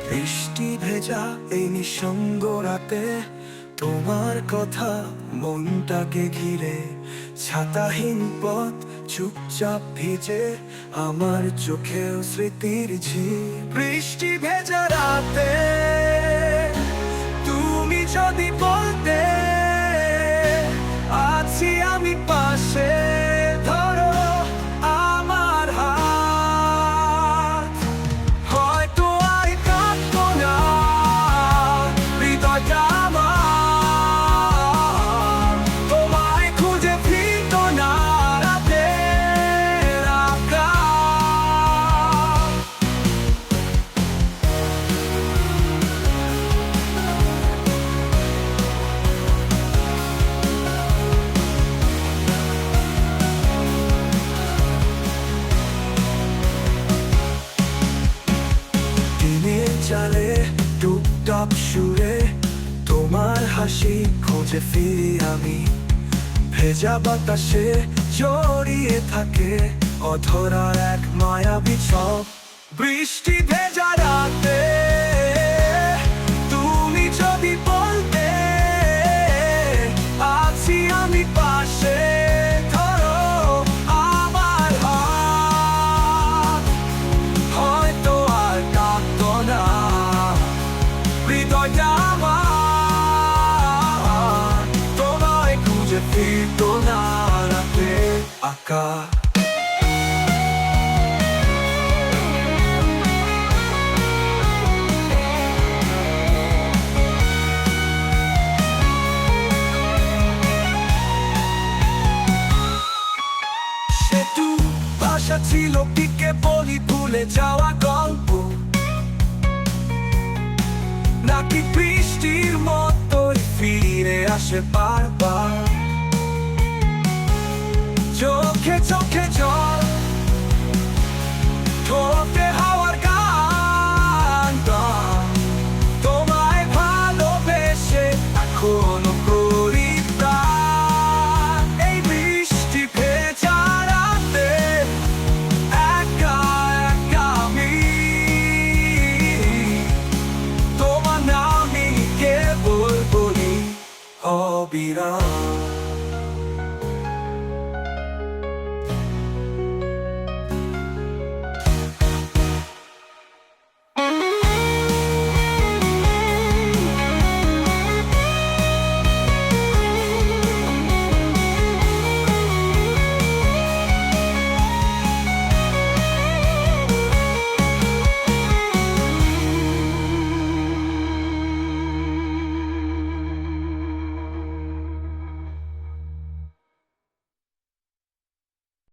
বৃষ্টি ভেজা এই নিঃসঙ্গ রাতে তোমার কথা মনটাকে ঘিরে, ছাতাহীন পথ চুপচাপ ভিজে, আমার চোখেও স্মৃতির ঝিল। বৃষ্টি ভেজা রাতে তুমি যদি বলতে আছি আমি পাশে, ধরো আমার হাত, হয়তো আর কাঁদবো না হৃদয়টা আমার, তোমায় খুঁজে ফিরতো না রাতের আকাশ। দিনের চালে টুপটাপ সুরে তোমার হাসি খোঁজে ফিরি আমি, ভেজা বাতাসে জড়িয়ে থাকে অধরা এক মায়াবী ছব। বৃষ্টি ভেজা রাতে তুমি যদি বলতে আছি আমি পাশে, ধরো আমার হাত, হয়তো আর কাঁদতো না হৃদয়টা আমার, তোমায় খুঁজে ফিরতো না রাতের আকাশ। সেতু ভাষা ছিল পিকে বলি ভুলে যাওয়া গল্প, নাকি বৃষ্টির মতোই ফিরে আসে বারবার, চোখে চোখে জল, ঠোঁটে